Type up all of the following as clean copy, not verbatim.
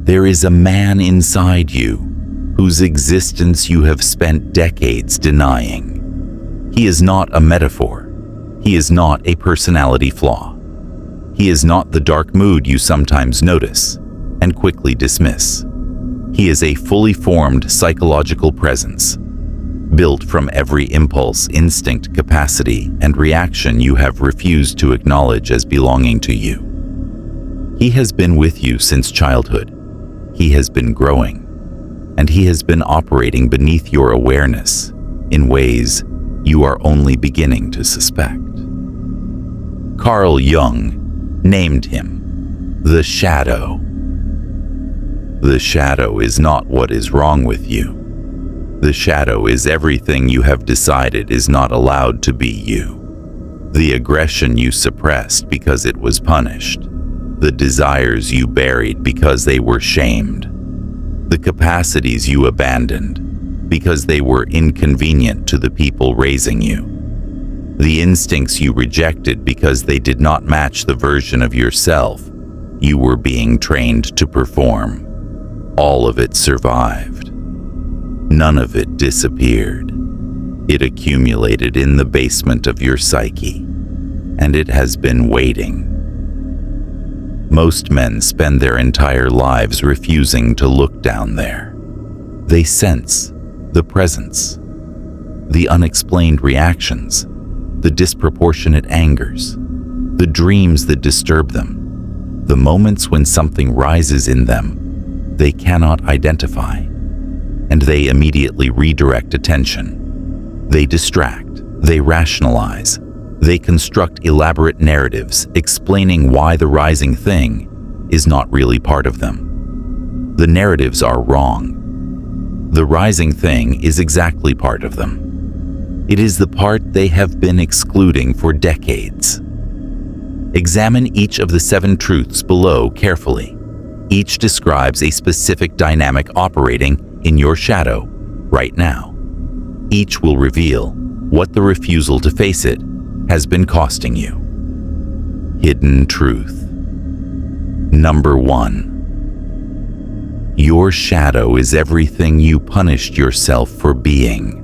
There is a man inside you whose existence you have spent decades denying. He is not a metaphor. He is not a personality flaw. He is not the dark mood you sometimes notice and quickly dismiss. He is a fully formed psychological presence, built from every impulse, instinct, capacity, and reaction you have refused to acknowledge as belonging to you. He has been with you since childhood. He has been growing, and he has been operating beneath your awareness in ways you are only beginning to suspect. Carl Jung named him the shadow. The shadow is not what is wrong with you. The shadow is everything you have decided is not allowed to be you. The aggression you suppressed because it was punished. The desires you buried because they were shamed. The capacities you abandoned because they were inconvenient to the people raising you. The instincts you rejected because they did not match the version of yourself you were being trained to perform. All of it survived. None of it disappeared. It accumulated in the basement of your psyche, and it has been waiting. Most men spend their entire lives refusing to look down there. They sense the presence, the unexplained reactions, the disproportionate angers, the dreams that disturb them, the moments when something rises in them they cannot identify, and they immediately redirect attention. They distract, they rationalize, they construct elaborate narratives explaining why the rising thing is not really part of them. The narratives are wrong. The rising thing is exactly part of them. It is the part they have been excluding for decades. Examine each of the 7 truths below carefully. Each describes a specific dynamic operating in your shadow right now. Each will reveal what the refusal to face it has been costing you. Hidden truth. Number 1. Your shadow is everything you punished yourself for being.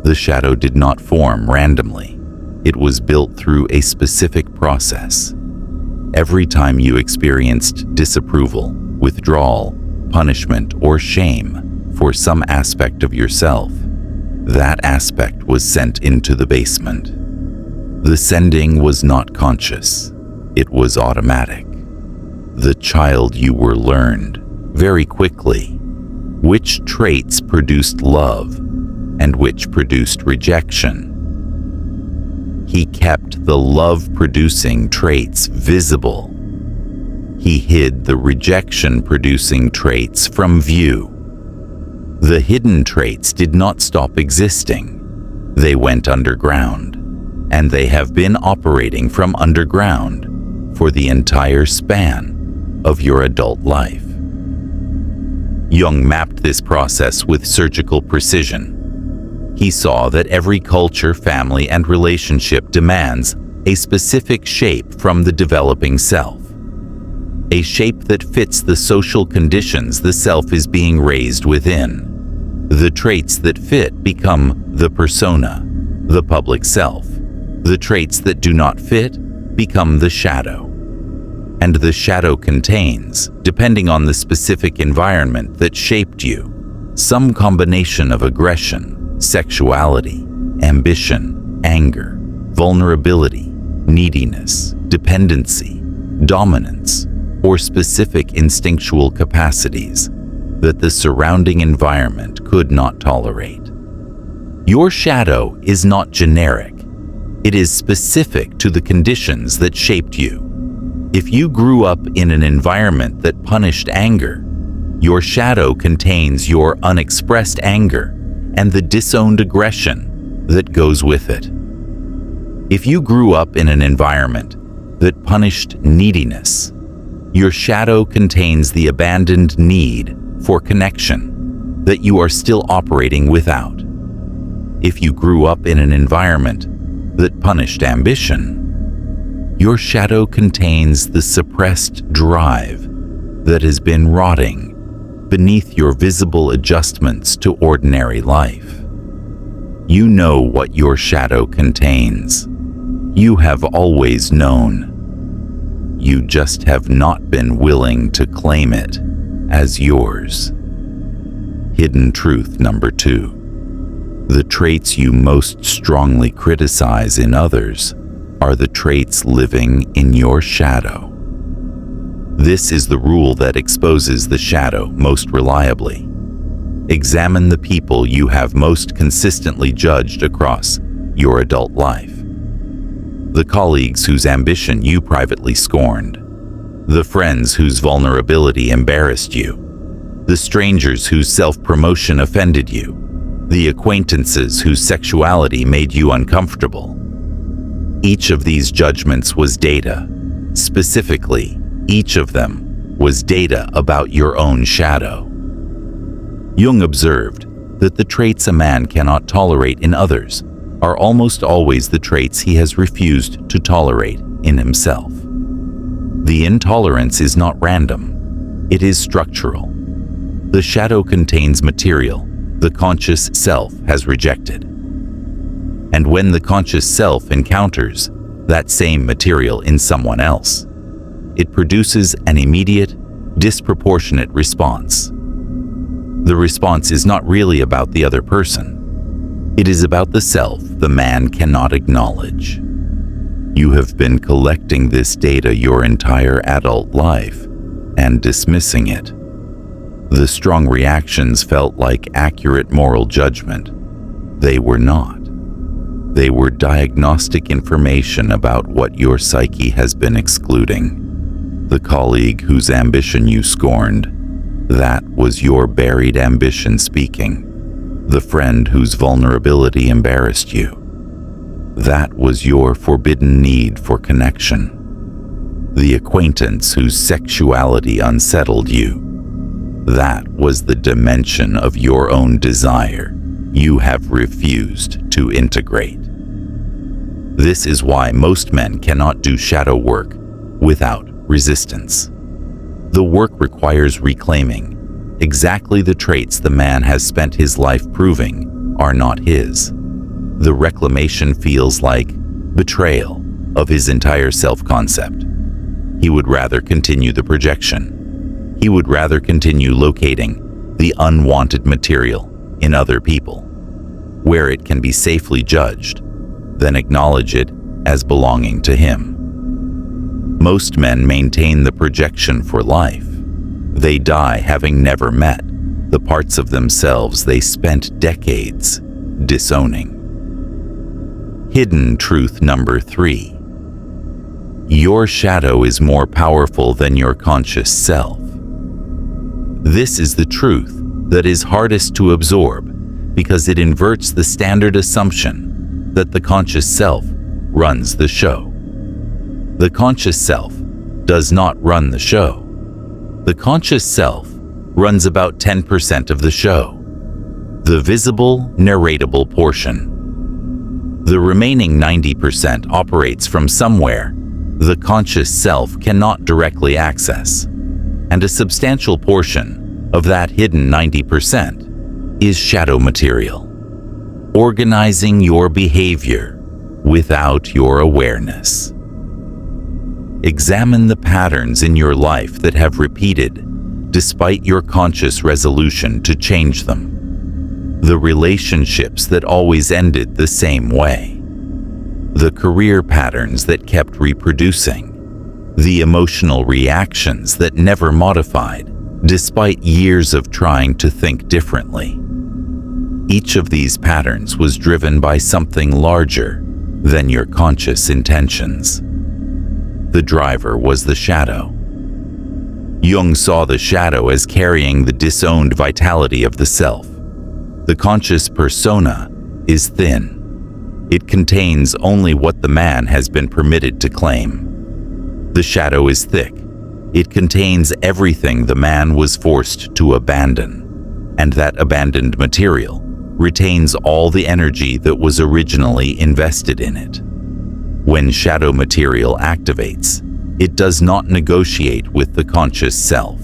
The shadow did not form randomly. It was built through a specific process. Every time you experienced disapproval, withdrawal, punishment, or shame for some aspect of yourself, that aspect was sent into the basement. The sending was not conscious. It was automatic. The child you were learned very quickly which traits produced love and which produced rejection. He kept the love-producing traits visible. He hid the rejection-producing traits from view. The hidden traits did not stop existing. They went underground, and they have been operating from underground for the entire span of your adult life. Jung mapped this process with surgical precision. He saw that every culture, family, and relationship demands a specific shape from the developing self, a shape that fits the social conditions the self is being raised within. The traits that fit become the persona, the public self. The traits that do not fit become the shadow. And the shadow contains, depending on the specific environment that shaped you, some combination of aggression, sexuality, ambition, anger, vulnerability, neediness, dependency, dominance, or specific instinctual capacities that the surrounding environment could not tolerate. Your shadow is not generic. It is specific to the conditions that shaped you. If you grew up in an environment that punished anger, your shadow contains your unexpressed anger and the disowned aggression that goes with it. If you grew up in an environment that punished neediness, your shadow contains the abandoned need for connection that you are still operating without. If you grew up in an environment that punished ambition, your shadow contains the suppressed drive that has been rotting beneath your visible adjustments to ordinary life. You know what your shadow contains. You have always known. You just have not been willing to claim it as yours. Hidden truth number 2. The traits you most strongly criticize in others are the traits living in your shadow. This is the rule that exposes the shadow most reliably. Examine the people you have most consistently judged across your adult life. The colleagues whose ambition you privately scorned. The friends whose vulnerability embarrassed you. The strangers whose self-promotion offended you. The acquaintances whose sexuality made you uncomfortable. Each of these judgments was data. Specifically, each of them was data about your own shadow. Jung observed that the traits a man cannot tolerate in others are almost always the traits he has refused to tolerate in himself. The intolerance is not random, it is structural. The shadow contains material the conscious self has rejected. And when the conscious self encounters that same material in someone else, it produces an immediate, disproportionate response. The response is not really about the other person. It is about the self the man cannot acknowledge. You have been collecting this data your entire adult life and dismissing it. The strong reactions felt like accurate moral judgment. They were not. They were diagnostic information about what your psyche has been excluding. The colleague whose ambition you scorned, that was your buried ambition speaking. The friend whose vulnerability embarrassed you, that was your forbidden need for connection. The acquaintance whose sexuality unsettled you, that was the dimension of your own desire you have refused to integrate. This is why most men cannot do shadow work without resistance. The work requires reclaiming exactly the traits the man has spent his life proving are not his. The reclamation feels like betrayal of his entire self-concept. He would rather continue the projection. He would rather continue locating the unwanted material in other people, where it can be safely judged, than acknowledge it as belonging to him. Most men maintain the projection for life. They die having never met the parts of themselves they spent decades disowning. Hidden truth number 3. Your shadow is more powerful than your conscious self. This is the truth that is hardest to absorb because it inverts the standard assumption that the conscious self runs the show. The conscious self does not run the show. The conscious self runs about 10% of the show, the visible, narratable portion. The remaining 90% operates from somewhere the conscious self cannot directly access, and a substantial portion of that hidden 90% is shadow material, organizing your behavior without your awareness. Examine the patterns in your life that have repeated despite your conscious resolution to change them. The relationships that always ended the same way. The career patterns that kept reproducing. The emotional reactions that never modified despite years of trying to think differently. Each of these patterns was driven by something larger than your conscious intentions. The driver was the shadow. Jung saw the shadow as carrying the disowned vitality of the self. The conscious persona is thin. It contains only what the man has been permitted to claim. The shadow is thick. It contains everything the man was forced to abandon, and that abandoned material retains all the energy that was originally invested in it. When shadow material activates, it does not negotiate with the conscious self.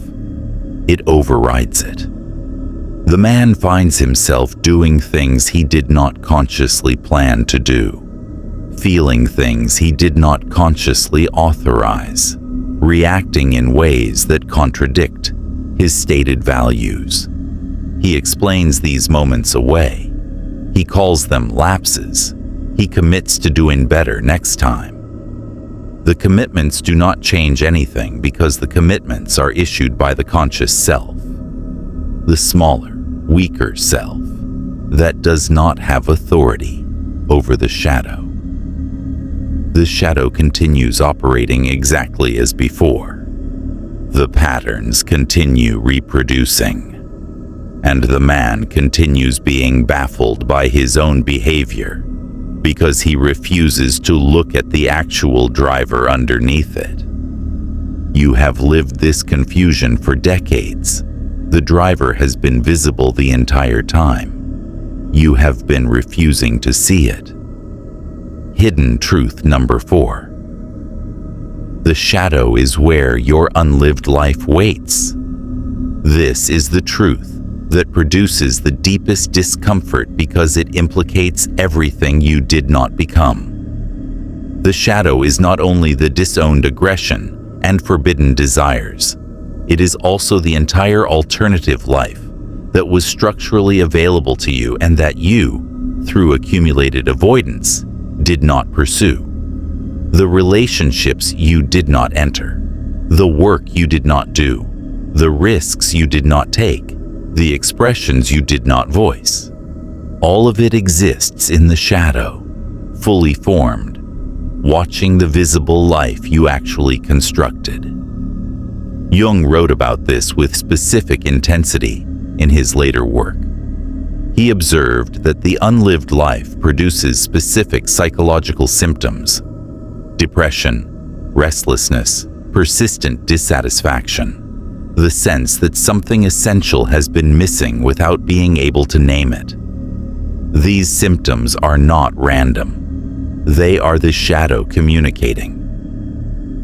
it overrides it. The man finds himself doing things he did not consciously plan to do, feeling things he did not consciously authorize, reacting in ways that contradict his stated values. He explains these moments away. He calls them lapses. He commits to doing better next time. The commitments do not change anything because the commitments are issued by the conscious self, the smaller, weaker self that does not have authority over the shadow. The shadow continues operating exactly as before. The patterns continue reproducing, and the man continues being baffled by his own behavior because he refuses to look at the actual driver underneath it. You have lived this confusion for decades. The driver has been visible the entire time. You have been refusing to see it. Hidden truth number 4. The shadow is where your unlived life waits. This is the truth that produces the deepest discomfort because it implicates everything you did not become. The shadow is not only the disowned aggression and forbidden desires, it is also the entire alternative life that was structurally available to you and that you, through accumulated avoidance, did not pursue. The relationships you did not enter, the work you did not do, the risks you did not take, the expressions you did not voice. All of it exists in the shadow, fully formed, watching the visible life you actually constructed. Jung wrote about this with specific intensity in his later work. He observed that the unlived life produces specific psychological symptoms: depression, restlessness, persistent dissatisfaction, the sense that something essential has been missing without being able to name it. These symptoms are not random. They are the shadow communicating.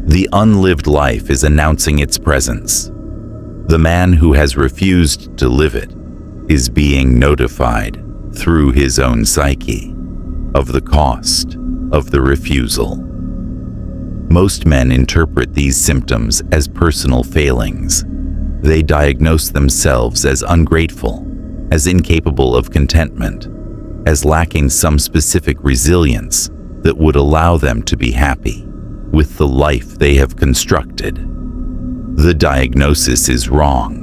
The unlived life is announcing its presence. The man who has refused to live it is being notified through his own psyche of the cost of the refusal. Most men interpret these symptoms as personal failings. They diagnose themselves as ungrateful, as incapable of contentment, as lacking some specific resilience that would allow them to be happy with the life they have constructed. The diagnosis is wrong.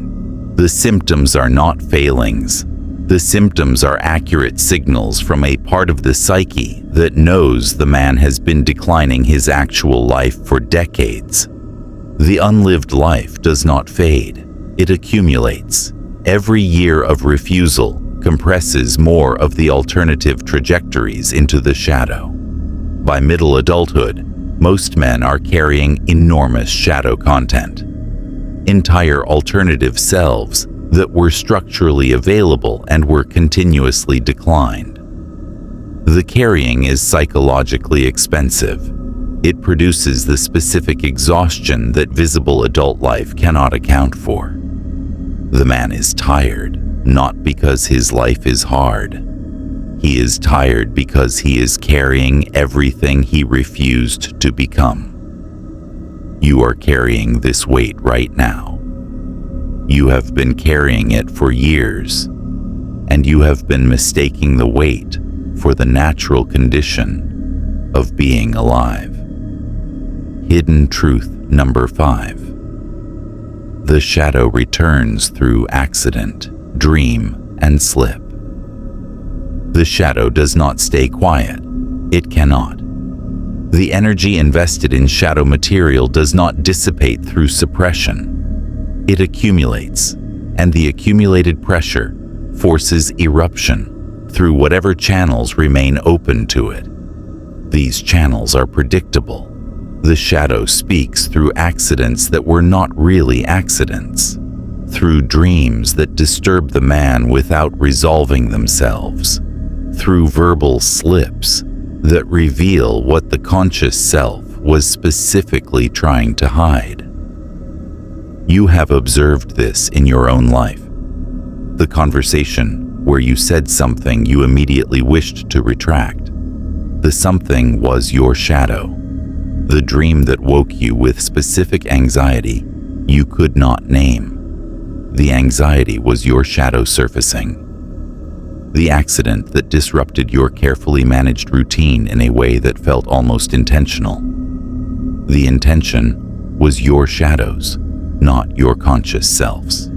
The symptoms are not failings. The symptoms are accurate signals from a part of the psyche that knows the man has been declining his actual life for decades. The unlived life does not fade. It accumulates. Every year of refusal compresses more of the alternative trajectories into the shadow. By middle adulthood, most men are carrying enormous shadow content, entire alternative selves that were structurally available and were continuously declined. The carrying is psychologically expensive. It produces the specific exhaustion that visible adult life cannot account for. The man is tired, not because his life is hard. He is tired because he is carrying everything he refused to become. You are carrying this weight right now. You have been carrying it for years, and you have been mistaking the weight for the natural condition of being alive. Hidden truth number 5. The shadow returns through accident, dream, and slip. The shadow does not stay quiet. It cannot. The energy invested in shadow material does not dissipate through suppression. It accumulates, and the accumulated pressure forces eruption through whatever channels remain open to it. These channels are predictable. The shadow speaks through accidents that were not really accidents, through dreams that disturb the man without resolving themselves, through verbal slips that reveal what the conscious self was specifically trying to hide. You have observed this in your own life. The conversation where you said something you immediately wished to retract. The something was your shadow. The dream that woke you with specific anxiety you could not name. The anxiety was your shadow surfacing. The accident that disrupted your carefully managed routine in a way that felt almost intentional. The intention was your shadows, not your conscious selves.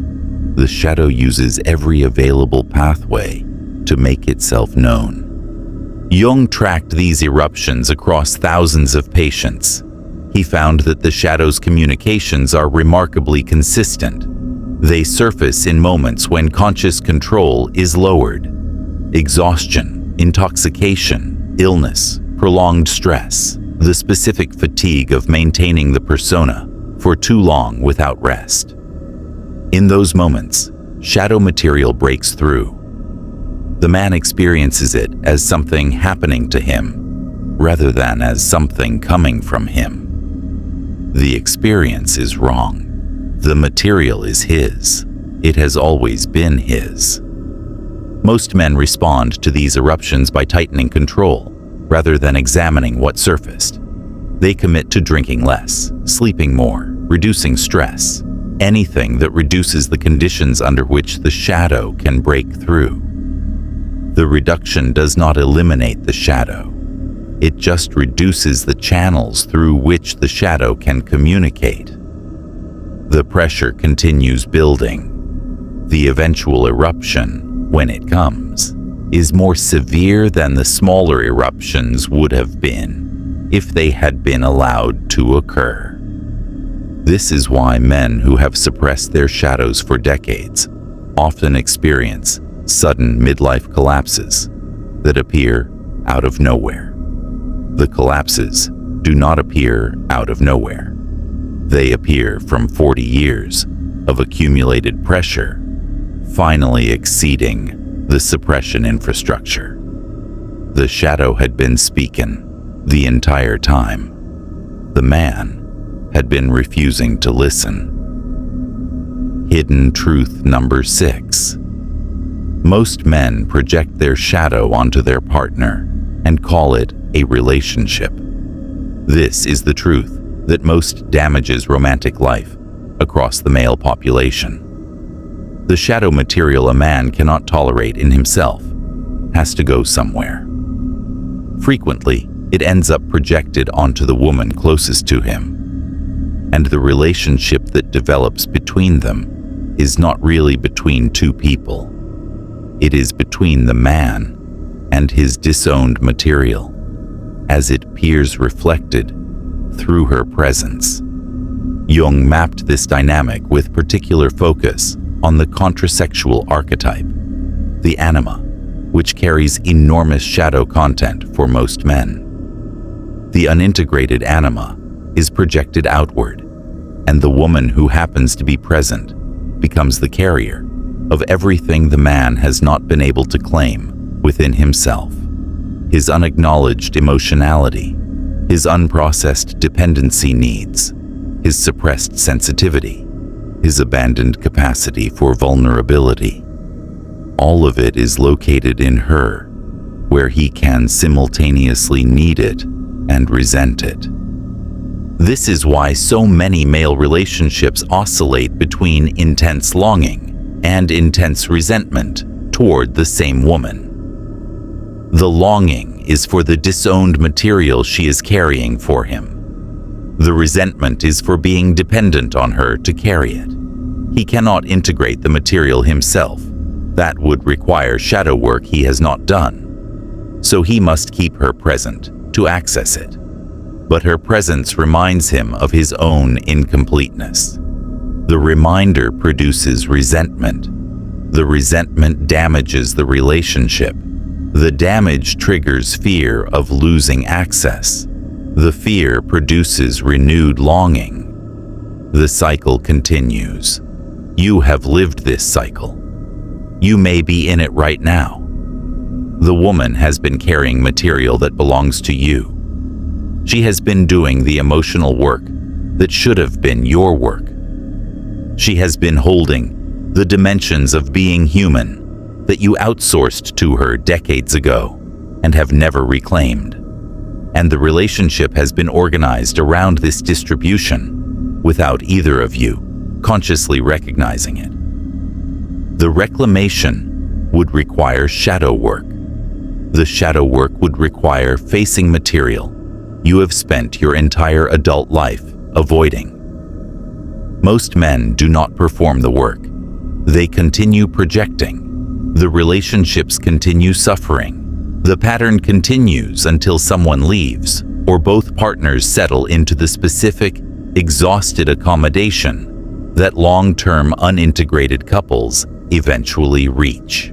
The shadow uses every available pathway to make itself known. Jung tracked these eruptions across thousands of patients. He found that the shadow's communications are remarkably consistent. They surface in moments when conscious control is lowered. Exhaustion, intoxication, illness, prolonged stress, the specific fatigue of maintaining the persona for too long without rest. In those moments, shadow material breaks through. The man experiences it as something happening to him, rather than as something coming from him. The experience is wrong. The material is his. It has always been his. Most men respond to these eruptions by tightening control, rather than examining what surfaced. They commit to drinking less, sleeping more, reducing stress, anything that reduces the conditions under which the shadow can break through. The reduction does not eliminate the shadow. It just reduces the channels through which the shadow can communicate. The pressure continues building. The eventual eruption, when it comes, is more severe than the smaller eruptions would have been if they had been allowed to occur. This is why men who have suppressed their shadows for decades often experience sudden midlife collapses that appear out of nowhere. The collapses do not appear out of nowhere. They appear from 40 years of accumulated pressure finally exceeding the suppression infrastructure. The shadow had been speaking the entire time. The man had been refusing to listen. Hidden truth number 6. Most men project their shadow onto their partner and call it a relationship. This is the truth that most damages romantic life across the male population. The shadow material a man cannot tolerate in himself has to go somewhere. Frequently, it ends up projected onto the woman closest to him. And the relationship that develops between them is not really between two people. It is between the man and his disowned material, as it appears reflected through her presence. Jung mapped this dynamic with particular focus on the contrasexual archetype, the anima, which carries enormous shadow content for most men. The unintegrated anima is projected outward, and the woman who happens to be present becomes the carrier of everything the man has not been able to claim within himself: his unacknowledged emotionality, his unprocessed dependency needs, his suppressed sensitivity, his abandoned capacity for vulnerability. All of it is located in her, where he can simultaneously need it and resent it. This is why so many male relationships oscillate between intense longing and intense resentment toward the same woman. The longing is for the disowned material she is carrying for him. The resentment is for being dependent on her to carry it. He cannot integrate the material himself. That would require shadow work he has not done. So he must keep her present to access it. But her presence reminds him of his own incompleteness. The reminder produces resentment. The resentment damages the relationship. The damage triggers fear of losing access. The fear produces renewed longing. The cycle continues. You have lived this cycle. You may be in it right now. The woman has been carrying material that belongs to you. She has been doing the emotional work that should have been your work. She has been holding the dimensions of being human that you outsourced to her decades ago and have never reclaimed. And the relationship has been organized around this distribution without either of you consciously recognizing it. The reclamation would require shadow work. The shadow work would require facing material you have spent your entire adult life avoiding. Most men do not perform the work. They continue projecting. The relationships continue suffering. The pattern continues until someone leaves, or both partners settle into the specific, exhausted accommodation that long-term unintegrated couples eventually reach.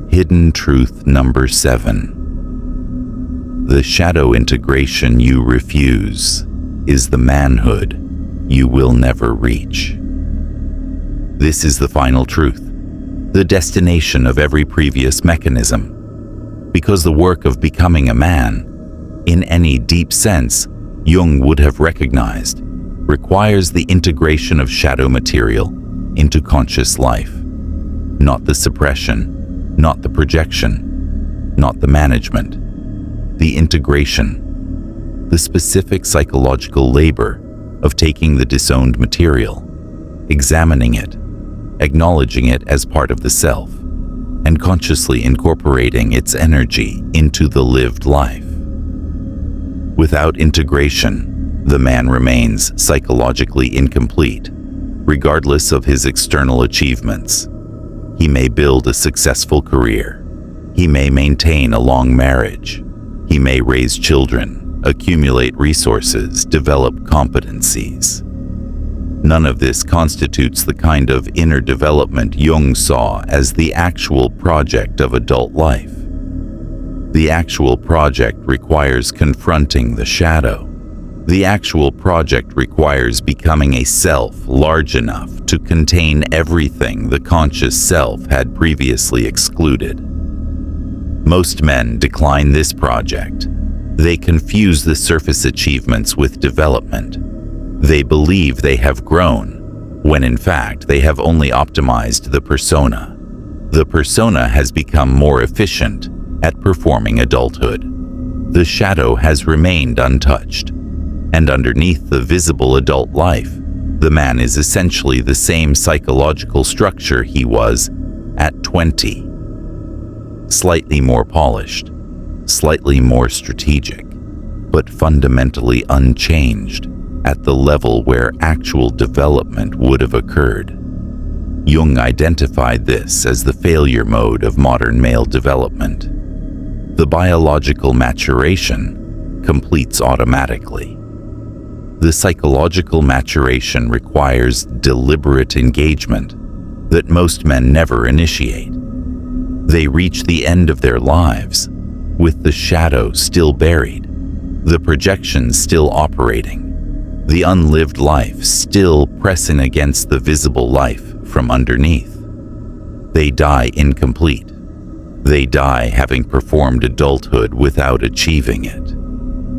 Hidden truth number 7. The shadow integration you refuse is the manhood you will never reach. This is the final truth, the destination of every previous mechanism, because the work of becoming a man, in any deep sense Jung would have recognized, requires the integration of shadow material into conscious life, not the suppression, not the projection, not the management, the integration, the specific psychological labor of taking the disowned material, examining it, acknowledging it as part of the self, and consciously incorporating its energy into the lived life. Without integration, the man remains psychologically incomplete, regardless of his external achievements. He may build a successful career. He may maintain a long marriage. He may raise children, accumulate resources, develop competencies. None of this constitutes the kind of inner development Jung saw as the actual project of adult life. The actual project requires confronting the shadow. The actual project requires becoming a self large enough to contain everything the conscious self had previously excluded. Most men decline this project. They confuse the surface achievements with development. They believe they have grown, when in fact they have only optimized the persona. The persona has become more efficient at performing adulthood. The shadow has remained untouched. And underneath the visible adult life, the man is essentially the same psychological structure he was at 20. Slightly more polished, slightly more strategic, but fundamentally unchanged at the level where actual development would have occurred. Jung identified this as the failure mode of modern male development. The biological maturation completes automatically. The psychological maturation requires deliberate engagement that most men never initiate. They reach the end of their lives with the shadow still buried, the projection still operating, the unlived life still pressing against the visible life from underneath. They die incomplete. They die having performed adulthood without achieving it.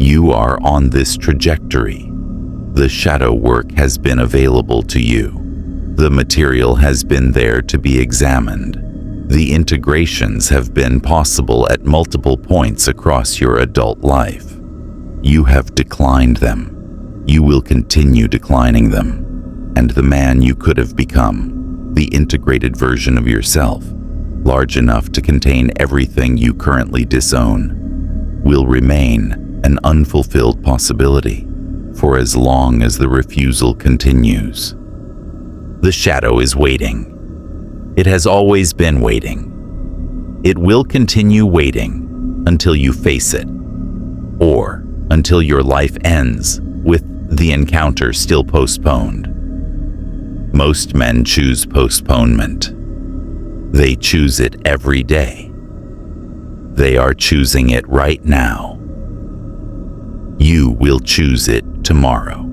You are on this trajectory. The shadow work has been available to you. The material has been there to be examined. The integrations have been possible at multiple points across your adult life. You have declined them. You will continue declining them. And the man you could have become, the integrated version of yourself, large enough to contain everything you currently disown, will remain an unfulfilled possibility for as long as the refusal continues. The shadow is waiting. It has always been waiting. It will continue waiting until you face it, or until your life ends with the encounter still postponed. Most men choose postponement. They choose it every day. They are choosing it right now. You will choose it tomorrow.